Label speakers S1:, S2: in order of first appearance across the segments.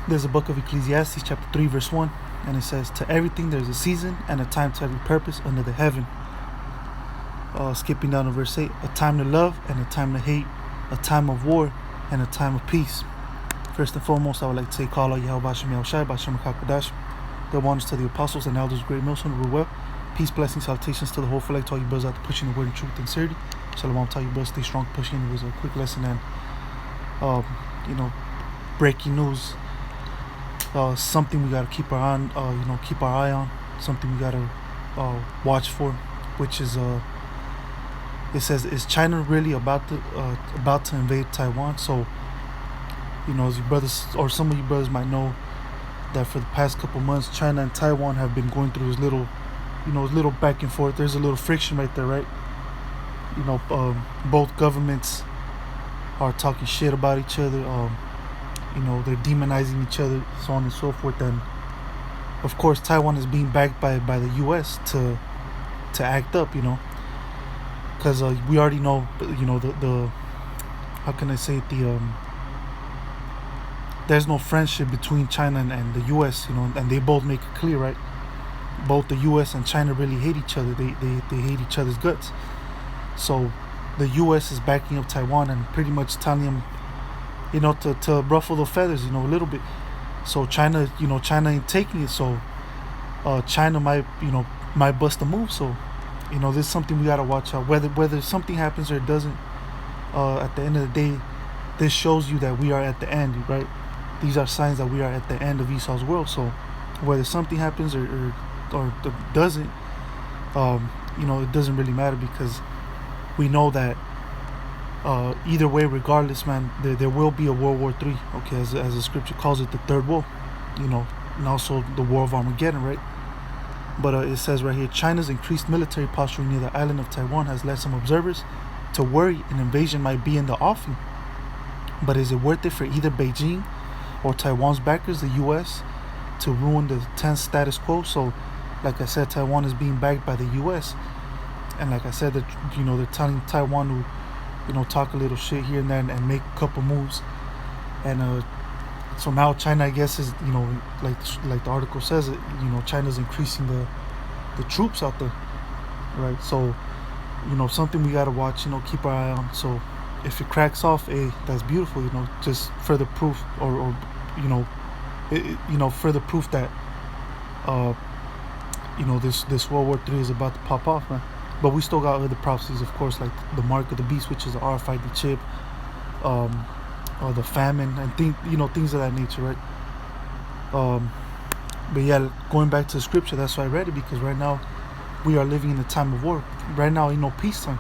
S1: There's a book of Ecclesiastes, chapter 3, verse 1, and it says, "To everything there's a season and a time to every purpose under the heaven." Skipping down to verse 8, "A time to love and a time to hate, a time of war and a time of peace." First and foremost, I would like to say, Kala Yahweh Shem Yahushai, Bashem Kakadash. Good ones to the apostles and elders, great millstone, rule well. Peace, blessings, salutations to the whole flag, to all you brothers out there pushing the word in truth and sincerity. Shalom, tell you brothers, stay strong, pushing. It was a quick lesson and, breaking news. Something we gotta keep our eye on. Something we gotta watch for, which is it says, is China really about to invade Taiwan? So, as your brothers or some of you brothers might know, that for the past couple months, China and Taiwan have been going through this little back and forth. There's a little friction right there, right? Both governments are talking shit about each other. They're demonizing each other, so on and so forth. And of course, Taiwan is being backed by the U.S. to act up, because we already know, the how can I say it, there's no friendship between China and the U.S., and they both make it clear, right? Both the U.S. and China really hate each other. They hate each other's guts. So the U.S. is backing up Taiwan and pretty much telling them, to ruffle the feathers, a little bit. So China ain't taking it. So China might bust a move. So, this is something we gotta watch out. Whether something happens or it doesn't, at the end of the day, this shows you that we are at the end, right? These are signs that we are at the end of Esau's world. So whether something happens or doesn't, it doesn't really matter, because we know that either way, regardless, man, there will be a World War III, okay, as the scripture calls it, the third war, and also the War of Armageddon, right? But it says right here, China's increased military posture near the island of Taiwan has led some observers to worry an invasion might be in the offing. But is it worth it for either Beijing or Taiwan's backers, the U.S., to ruin the tense status quo? So, like I said, Taiwan is being backed by the U.S., and like I said, they're telling Taiwan to, talk a little shit here and there and make a couple moves. And so now China, I guess, is, like the article says it, China's increasing the troops out there, right? So, something we gotta watch, keep our eye on. So if it cracks off, that's beautiful, just further proof, or further proof that this World War III is about to pop off, man. But we still got other prophecies, of course, like the mark of the beast, which is the RFID chip, or the famine, and things of that nature, right? But yeah, going back to the scripture, that's why I read it, because right now we are living in a time of war. Right now ain't no peacetime.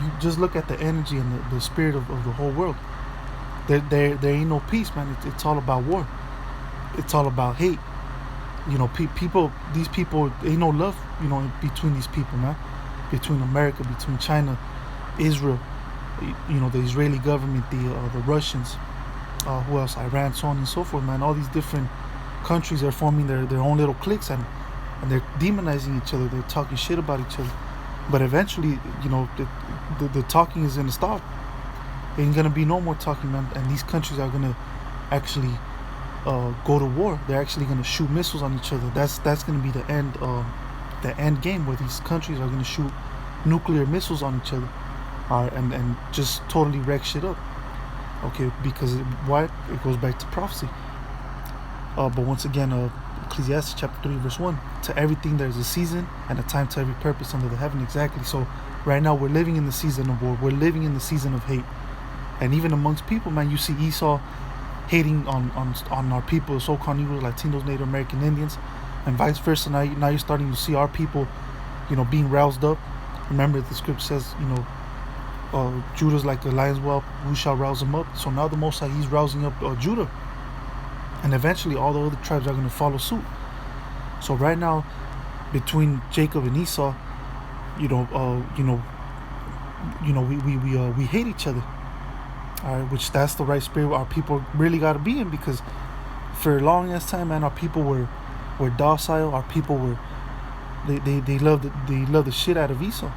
S1: You just look at the energy and the spirit of the whole world. There ain't no peace, man. It's all about war. It's all about hate. These people, ain't no love, between these people, man. Between America, between China, Israel, the Israeli government, the Russians, who else? Iran, so on and so forth, man. All these different countries are forming their own little cliques, and they're demonizing each other. They're talking shit about each other. But eventually, the talking is gonna stop. There ain't gonna be no more talking, man. And these countries are gonna actually go to war. They're actually gonna shoot missiles on each other. That's gonna be the end game, where these countries are gonna shoot nuclear missiles on each other, and just totally wreck shit up. Okay, because why? It goes back to prophecy. But once again, Ecclesiastes chapter 3, verse 1. To everything there's a season and a time to every purpose under the heaven. Exactly. So right now we're living in the season of war. We're living in the season of hate. And even amongst people, man, you see Esau hating on our people, the so-called Negroes, Latinos, Native American Indians, and vice versa. Now you're starting to see our people, being roused up. Remember, the script says, Judah's like a lion's whelp, who shall rouse him up? So now the Most High, he's rousing up Judah. And eventually all the other tribes are going to follow suit. So right now, between Jacob and Esau, we hate each other. All right, which that's the right spirit our people really got to be in, because for a long ass time, man, our people were docile. Our people were they loved the shit out of Esau.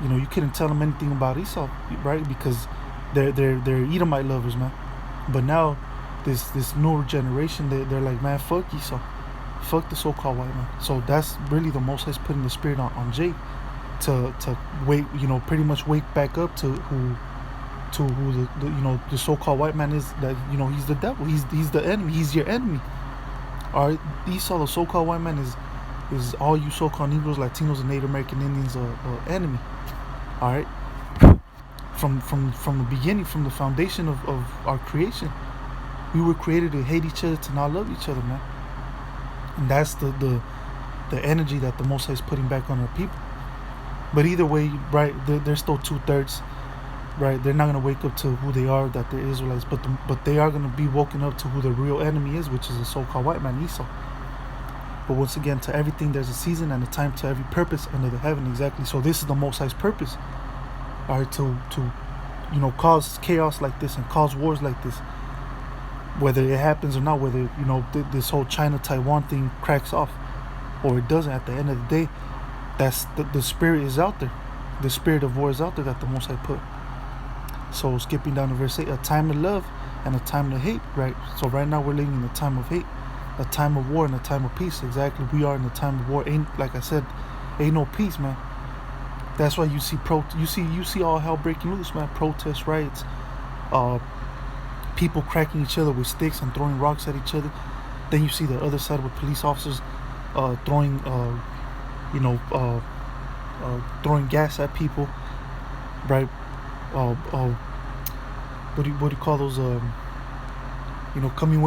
S1: You couldn't tell them anything about Esau, right? Because they're Edomite lovers, man. But now this newer generation, they're like, man, fuck Esau, fuck the so-called white man. So that's really the Most High's putting the spirit on Jake to wake, pretty much wake back up to who the so-called white man is. That he's the devil, he's the enemy, he's your enemy. All right, Esau, the so-called white man, is all you so-called Negroes, Latinos, and Native American Indians enemy. All right, from the beginning, from the foundation of our creation, we were created to hate each other, to not love each other, man. And that's the energy that the Most High is putting back on our people. But either way, right, they're still 2/3, right? They're not gonna wake up to who they are, that they're Israelites, but they are gonna be woken up to who the real enemy is, which is the so-called white man, Esau. But once again, to everything there's a season and a time, to every purpose under the heaven. Exactly. So this is the Most High's purpose, all right, to cause chaos like this and cause wars like this, whether it happens or not, whether this whole China-Taiwan thing cracks off or it doesn't. At the end of the day, that's the spirit is out there. The spirit of war is out there that the Most High put. So skipping down to verse 8, a time to love and a time to hate, right? So right now we're living in a time of hate, a time of war and a time of peace. Exactly, we are in a time of war. Like I said, ain't no peace, man. That's why you see all hell breaking loose, man. Protests, riots, people cracking each other with sticks and throwing rocks at each other. Then you see the other side with police officers throwing throwing gas at people, right? What do you call those? Coming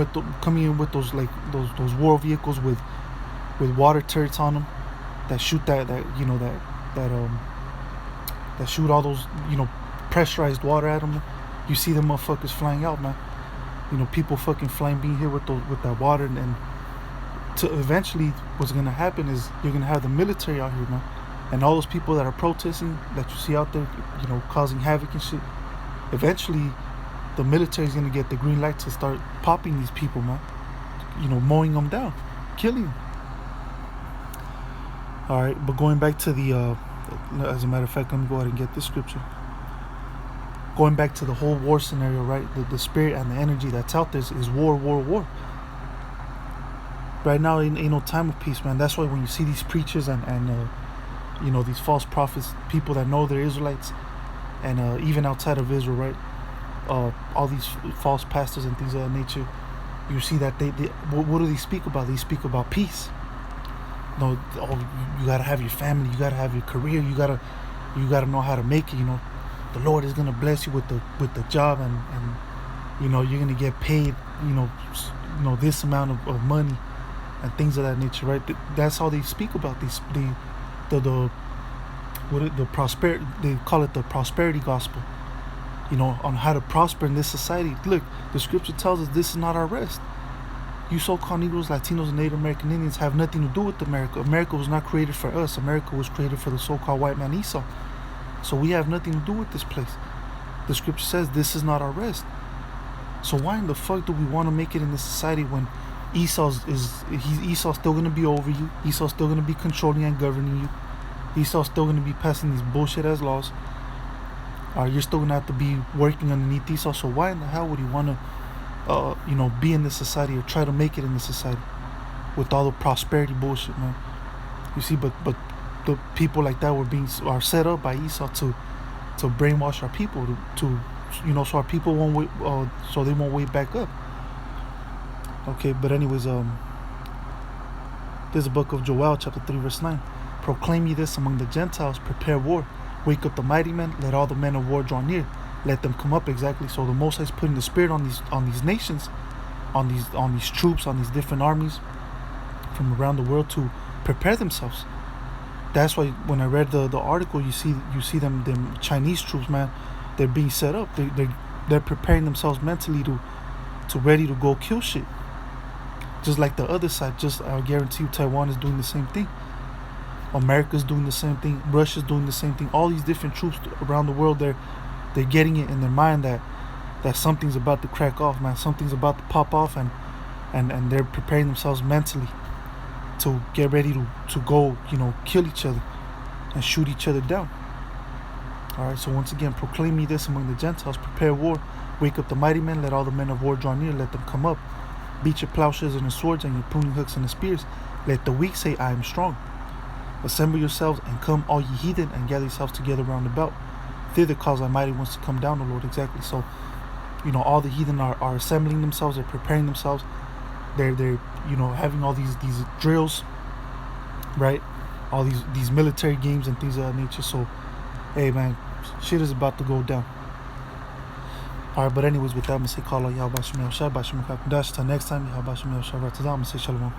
S1: in with those war vehicles with water turrets on them that shoot that shoot all those pressurized water at them. You see them motherfuckers flying out, man. People fucking flying, being here with that water, and to eventually, what's gonna happen is you're gonna have the military out here, man, and all those people that are protesting that you see out there, causing havoc and shit. Eventually, the military is gonna get the green light to start popping these people, man. Mowing them down, killing them. All right, but going back to the, as a matter of fact, let me go ahead and get this scripture. Going back to the whole war scenario, right? The spirit and the energy that's out there is war. Right now, ain't no time of peace, man. That's why when you see these preachers and these false prophets, people that know they're Israelites, and even outside of Israel, right? All these false pastors and things of that nature, you see that they what do they speak about? They speak about peace. You gotta have your family, you gotta have your career, you gotta know how to make it. The Lord is gonna bless you with the job, and you're gonna get paid, this amount of money and things of that nature, right? That's how they speak about the prosperity. They call it the prosperity gospel. On how to prosper in this society. Look, the scripture tells us this is not our rest. You so-called Negroes, Latinos, and Native American Indians have nothing to do with America. America was not created for us. America was created for the so-called white man Esau. So we have nothing to do with this place. The scripture says this is not our rest. So why in the fuck do we want to make it in this society when Esau's still going to be over you? Esau's still going to be controlling and governing you. Esau's still going to be passing these bullshit ass laws. You're still going to have to be working underneath Esau. So why in the hell would you want to be in this society or try to make it in this society with all the prosperity bullshit, man? You see, but the people like that are set up by Esau to brainwash our people, to so our people won't so they won't wake back up. Okay, but anyways, there's a book of Joel, chapter 3, verse 9. Proclaim ye this among the Gentiles, prepare war, wake up the mighty men, let all the men of war draw near, let them come up. Exactly. So the Most High is putting the spirit on these nations, on these troops, on these different armies from around the world to prepare themselves. That's why when I read the article, you see them Chinese troops, man, they're being set up. They're preparing themselves mentally to ready to go kill shit. Just like the other side, I guarantee you, Taiwan is doing the same thing. America's doing the same thing. Russia's doing the same thing. All these different troops around the world, they're getting it in their mind that something's about to crack off, man. Something's about to pop off, and they're preparing themselves mentally to get ready to go, kill each other and shoot each other down. All right. So once again, proclaim me this among the Gentiles, prepare war, Wake up the mighty men, let all the men of war draw near, let them come up. Beat your plowshares and your swords and your pruning hooks and the spears. Let the weak say, I am strong. Assemble yourselves and come, all ye heathen, and gather yourselves together round about. Thither cause thy mighty ones to come down, O Lord. Exactly. So, all the heathen are assembling themselves, they're preparing themselves, they're having all these drills, right? All these military games and things of that nature. So, hey man, shit is about to go down. Alright, but anyways, with that, I'm gonna say call out Yahweh Shem Yahweh Shai, Bashem Dash. Till next time, Yahweh Shem Yahweh Shai. I'm gonna say shalom.